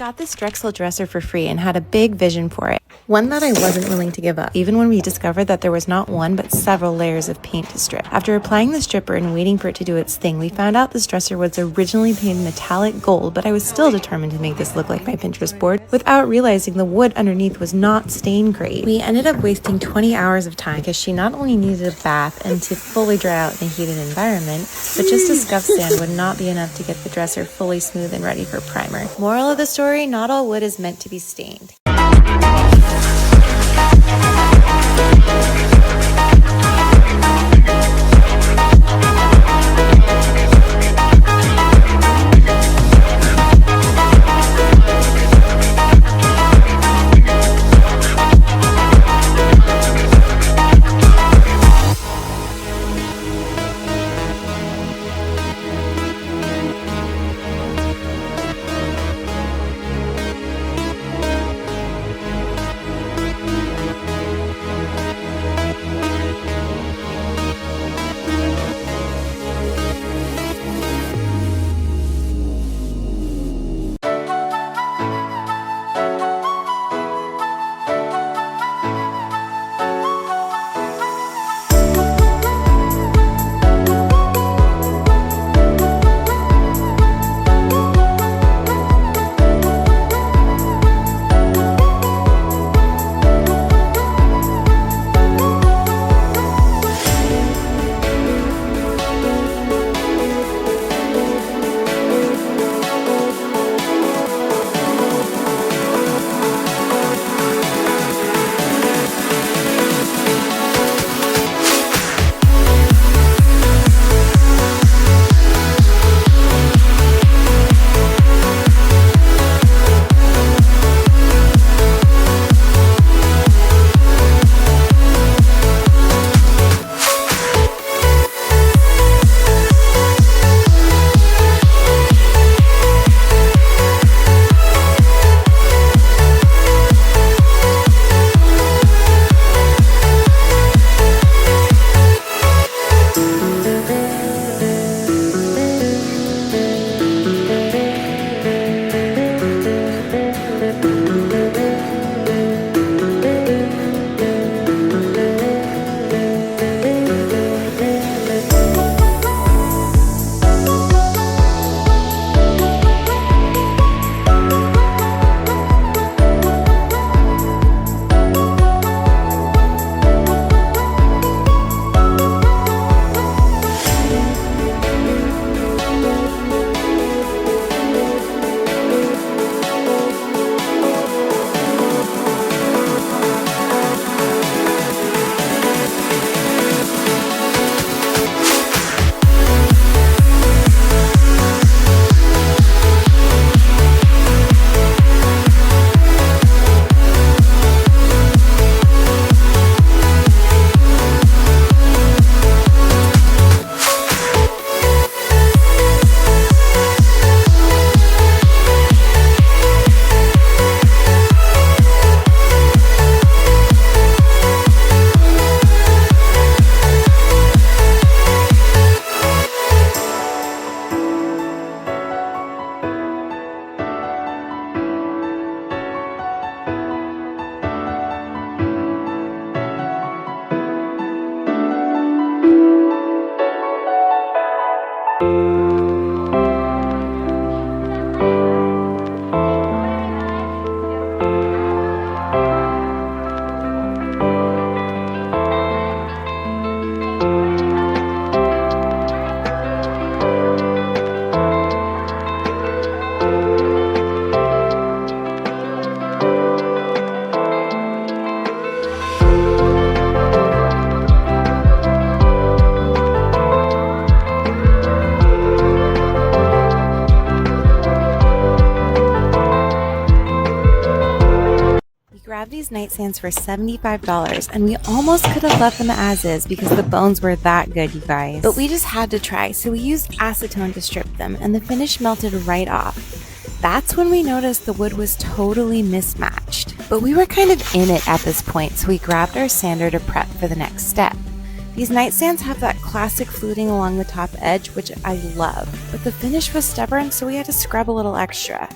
got this Drexel dresser for free and had a big vision for it. One that I wasn't willing to give up, even when we discovered that there was not one but several layers of paint to strip. After applying the stripper and waiting for it to do its thing, we found out this dresser was originally painted metallic gold, but I was still determined to make this look like my Pinterest board without realizing the wood underneath was not stained great. We ended up wasting 20 hours of time because she not only needed a bath and to fully dry out in a heated environment, but just a scuff sand would not be enough to get the dresser fully smooth and ready for primer. Moral of the story, not all wood is meant to be stained. Grabbed these nightstands for $75 and we almost could have left them as is because the bones were that good, you guys. But we just had to try, so we used acetone to strip them and the finish melted right off. That's when we noticed the wood was totally mismatched. But we were kind of in it at this point, so we grabbed our sander to prep for the next step. These nightstands have that classic fluting along the top edge, which I love, but the finish was stubborn, so we had to scrub a little extra.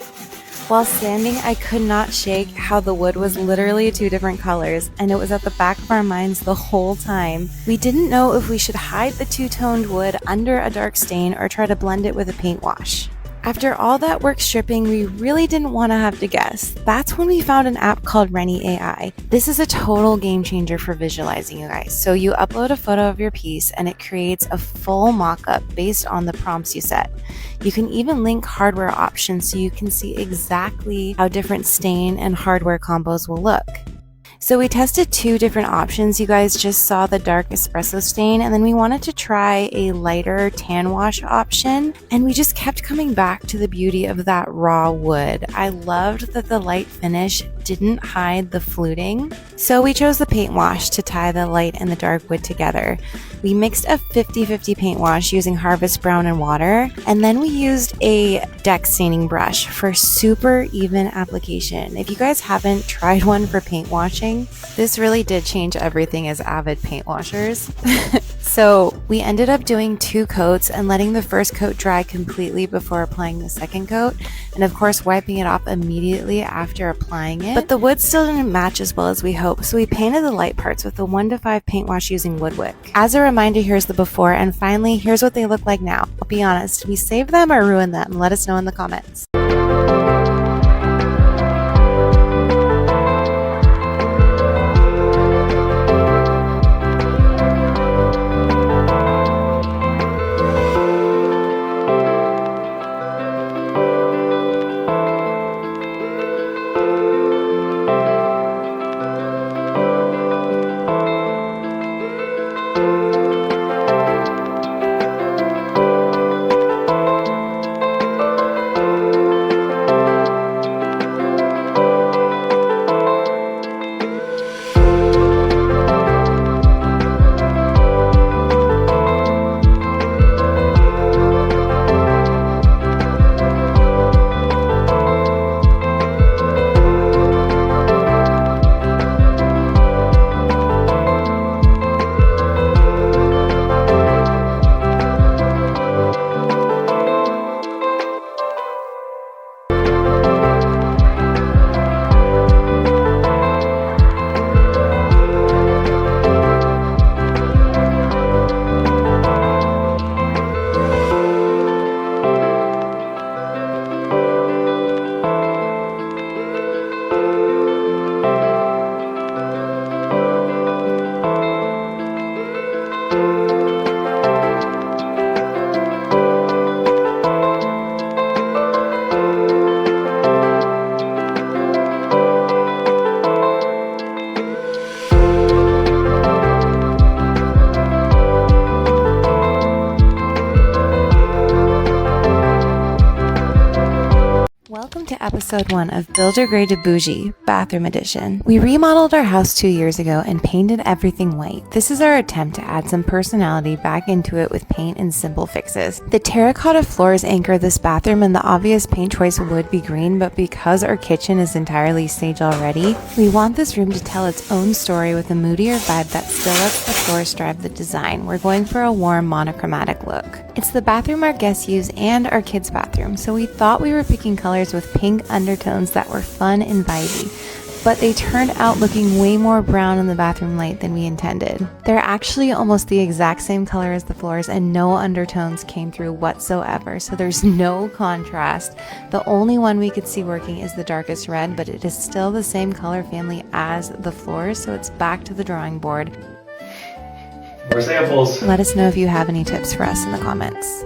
While sanding, I could not shake how the wood was literally two different colors, and it was at the back of our minds the whole time. We didn't know if we should hide the two-toned wood under a dark stain or try to blend it with a paint wash. After all that work stripping, we really didn't want to have to guess. That's when we found an app called Rennie AI. This is a total game changer for visualizing, you guys. So you upload a photo of your piece and it creates a full mock-up based on the prompts you set. You can even link hardware options so you can see exactly how different stain and hardware combos will look. So we tested two different options. You guys just saw the dark espresso stain, and then we wanted to try a lighter tan wash option, and we just kept coming back to the beauty of that raw wood. I loved that the light finish didn't hide the fluting, so we chose the paint wash to tie the light and the dark wood together. We mixed a 50-50 paint wash using Harvest Brown and water, and then we used a deck staining brush for super even application. If you guys haven't tried one for paint washing, this really did change everything as avid paint washers. So we ended up doing 2 coats and letting the first coat dry completely before applying the second coat, and of course wiping it off immediately after applying it. But the wood still didn't match as well as we hoped, so we painted the light parts with the 1 to 5 paint wash using Woodwick. As a reminder, here's the before, and finally, here's what they look like now. I'll be honest, did we save them or ruin them? Let us know in the comments. Welcome to episode 1 of Builder Grade to Bougie, Bathroom Edition. We remodeled our house 2 years ago and painted everything white. This is our attempt to add some personality back into it with paint and simple fixes. The terracotta floors anchor this bathroom, and the obvious paint choice would be green, but because our kitchen is entirely sage already, we want this room to tell its own story with a moodier vibe that still lets the floors drive the design. We're going for a warm monochromatic look. It's the bathroom our guests use and our kids' bathroom, so we thought we were picking colors with pink undertones that were fun and vibey, but they turned out looking way more brown in the bathroom light than we intended. They're actually almost the exact same color as the floors, and no undertones came through whatsoever, so there's no contrast. The only one we could see working is the darkest red, but it is still the same color family as the floors, so it's back to the drawing board. More samples. Let us know if you have any tips for us in the comments.